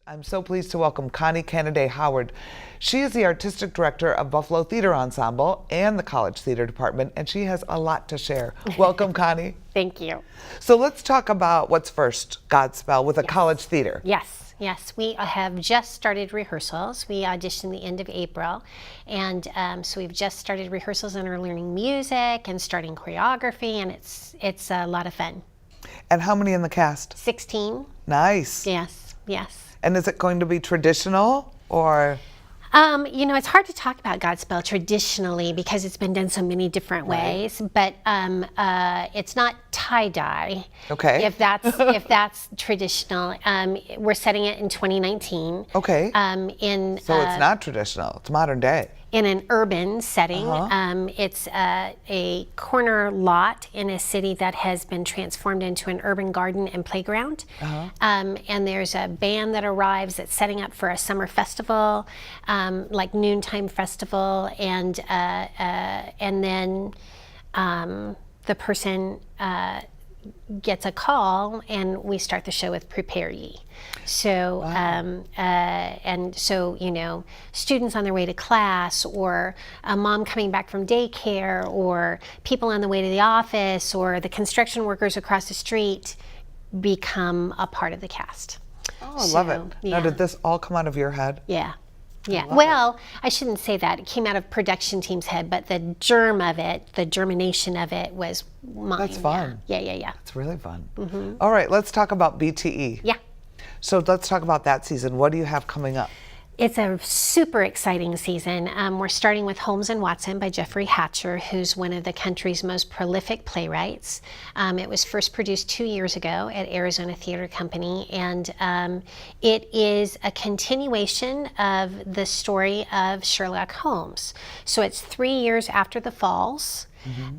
I'm so pleased to welcome Connie Canaday Howard. She is the artistic director of Buffalo Theatre Ensemble and the College Theatre Department, and she has a lot to share. Welcome, Connie. Thank you. So let's talk about what's first, Godspell, with a college theater. Yes, we have just started rehearsals. We auditioned the end of April, and so we've just started rehearsals and are learning music and starting choreography, and it's a lot of fun. And how many in the cast? 16. Nice. Yes. And is it going to be traditional or? You know, it's hard to talk about Godspell traditionally because it's been done so many different ways, but it's not tie-dye. Okay. If that's traditional. We're setting it in 2019. Okay. So it's not traditional, it's modern day. In an urban setting. It's a corner lot in a city that has been transformed into an urban garden and playground. And there's a band that arrives that's setting up for a summer festival, like noontime festival, and then the person gets a call and we start the show with Prepare Ye. So, wow. And so, you know, students on their way to class, or a mom coming back from daycare, or people on the way to the office, or the construction workers across the street become a part of the cast. Oh, I love it. Yeah. Now, did this all come out of your head? Yeah. Well, I shouldn't say that. It came out of production team's head, but the germ of it, the germination of it was mine. That's fun. Yeah. It's really fun. All right, let's talk about BTE. Yeah. So let's talk about that season. What do you have coming up? It's a super exciting season. We're starting with Holmes and Watson by Jeffrey Hatcher, who's one of the country's most prolific playwrights. It was first produced 2 years ago at Arizona Theatre Company, and it is a continuation of the story of Sherlock Holmes. So it's 3 years after the Falls.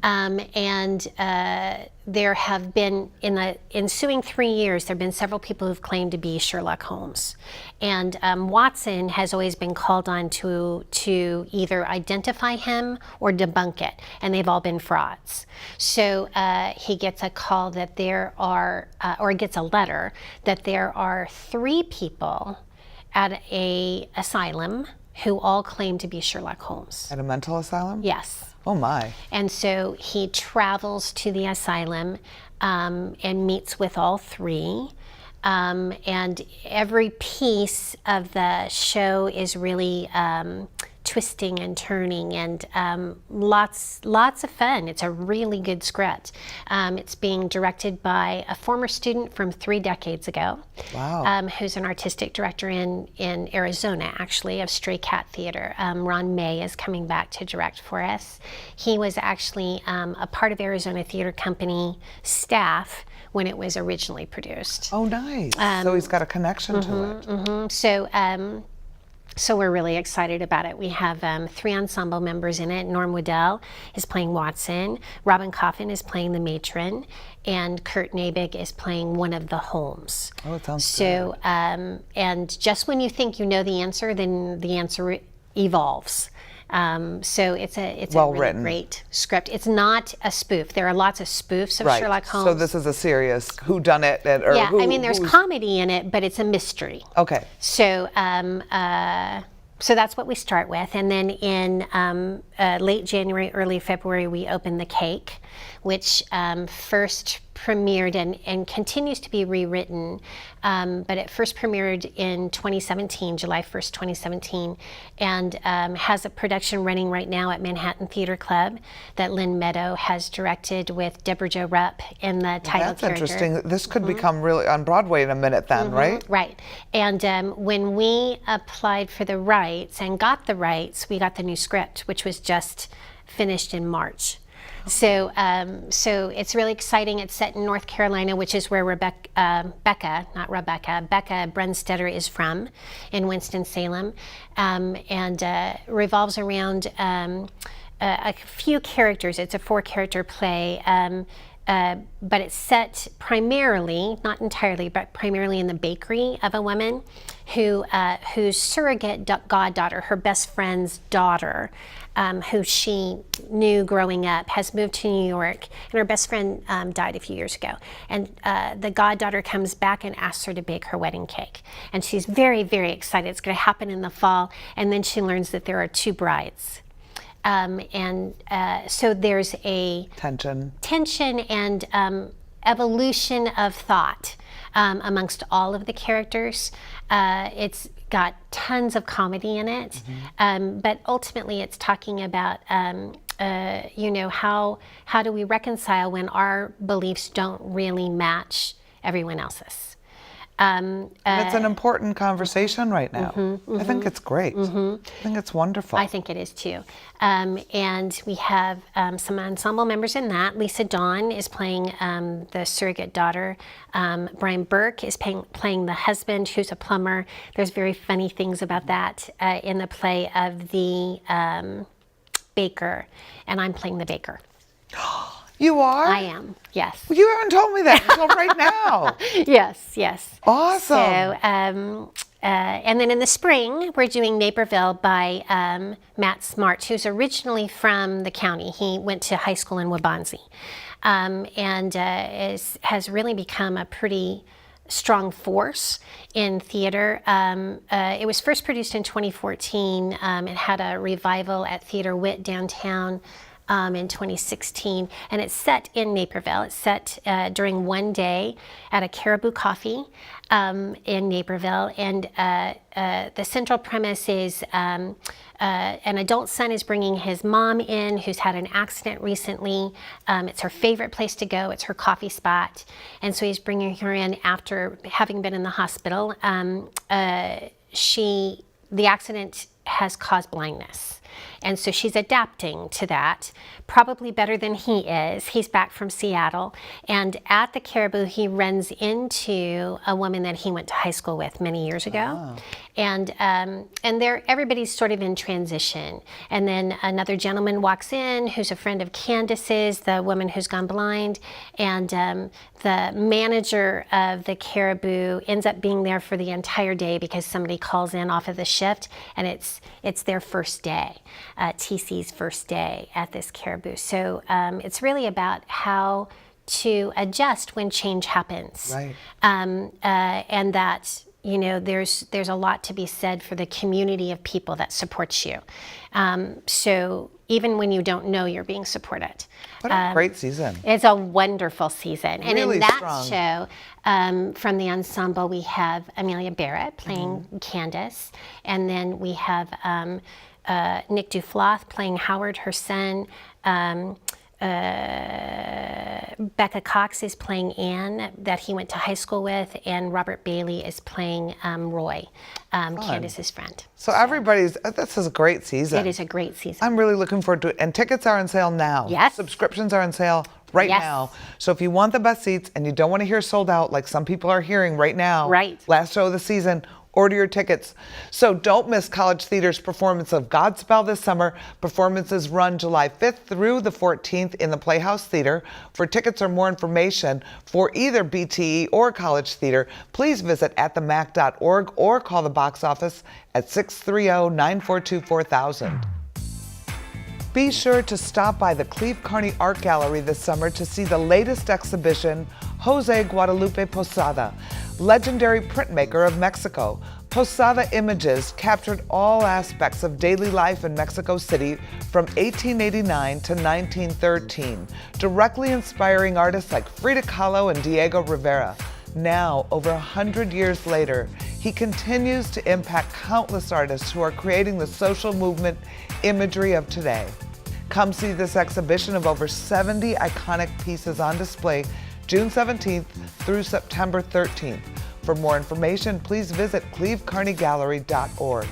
And there have been, in the ensuing 3 years, there have been several people who've claimed to be Sherlock Holmes. And Watson has always been called on to either identify him or debunk it, and they've all been frauds. So he gets a call that there are, or gets a letter that there are 3 people at a asylum who all claim to be Sherlock Holmes. At a mental asylum? Yes. Oh my. And so he travels to the asylum and meets with all 3. And every piece of the show is really twisting and turning, and lots of fun. It's a really good script. It's being directed by a former student from 3 decades ago. Wow. Who's an artistic director in Arizona, actually, of Stray Cat Theater. Ron May is coming back to direct for us. He was actually a part of Arizona Theatre Company staff when it was originally produced. Oh, nice. So he's got a connection to it. So we're really excited about it. We have 3 ensemble members in it. Norm Waddell is playing Watson, Robin Coffin is playing the matron, and Kurt Nabig is playing one of the Holmes. Oh, it sounds good. And just when you think you know the answer, then the answer evolves. So it's a really great script. It's not a spoof. There are lots of spoofs of Sherlock Holmes. So this is a serious whodunit. I mean, there's comedy in it, but it's a mystery. Okay. So so that's what we start with, and then in late January, early February, we open The Cake, which first premiered and continues to be rewritten, but it first premiered in 2017, July 1st, 2017, and has a production running right now at Manhattan Theatre Club that Lynn Meadow has directed with Deborah Jo Rupp in the title character. That's interesting. This could become really on Broadway in a minute then, right? Right. And when we applied for the rights and got the rights, we got the new script, which was just finished in March. So it's really exciting. It's set in North Carolina, which is where Becca Brunstetter is from, in Winston-Salem, and revolves around a few characters. It's a 4-character play. but it's set primarily, not entirely, but primarily in the bakery of a woman whose surrogate goddaughter, her best friend's daughter, who she knew growing up, has moved to New York, and her best friend died a few years ago. And the goddaughter comes back and asks her to bake her wedding cake. And she's very, very excited. It's going to happen in the fall. And then she learns that there are 2 brides. So there's a tension and evolution of thought amongst all of the characters. It's got tons of comedy in it, but ultimately it's talking about how do we reconcile when our beliefs don't really match everyone else's. It's an important conversation right now. I think it's great. I think it's wonderful. I think it is too. And we have some ensemble members in that. Lisa Dawn is playing the surrogate daughter. Brian Burke is playing the husband, who's a plumber. There's very funny things about that in the play of the baker, and I'm playing the baker. You are? I am, yes. You haven't told me that until right now. Yes. Awesome. So, and then in the spring, we're doing Naperville by Matt Smart, who's originally from the county. He went to high school in Waubonsee, and has really become a pretty strong force in theater. It was first produced in 2014. It had a revival at Theater Wit downtown in 2016, and it's set in Naperville. It's set during one day at a Caribou Coffee in Naperville, and the central premise is an adult son is bringing his mom in, who's had an accident recently. It's her favorite place to go. It's her coffee spot, and so he's bringing her in after having been in the hospital. The accident has caused blindness. And so she's adapting to that, probably better than he is. He's back from Seattle. And at the Caribou, he runs into a woman that he went to high school with many years ago. And everybody's sort of in transition. And then another gentleman walks in who's a friend of Candace's, the woman who's gone blind. And the manager of the Caribou ends up being there for the entire day because somebody calls in off of the shift, and it's their first day. TC's first day at this Caribou. So it's really about how to adjust when change happens. Right. And that, there's a lot to be said for the community of people that supports you. So even when you don't know you're being supported. What a great season. It's a wonderful season. And really in that strong. show, from the ensemble, we have Amelia Barrett playing Candace. And then we have Nick Dufloth playing Howard, her son. Becca Cox is playing Anne, that he went to high school with, and Robert Bailey is playing Roy, Candace's friend. So this is a great season. It is a great season. I'm really looking forward to it. And tickets are on sale now. Yes. Subscriptions are on sale right now. So if you want the best seats and you don't want to hear sold out like some people are hearing right now, last show of the season, order your tickets. So don't miss College Theater's performance of Godspell this summer. Performances run July 5th through the 14th in the Playhouse Theater. For tickets or more information for either BTE or College Theater, please visit atthemac.org or call the box office at 630-942-4000. Be sure to stop by the Cleve Carney Art Gallery this summer to see the latest exhibition, Jose Guadalupe Posada, legendary printmaker of Mexico. Posada images captured all aspects of daily life in Mexico City from 1889 to 1913, directly inspiring artists like Frida Kahlo and Diego Rivera. Now, over 100 years later, he continues to impact countless artists who are creating the social movement imagery of today. Come see this exhibition of over 70 iconic pieces on display June 17th through September 13th. For more information, please visit clevecarneygallery.org.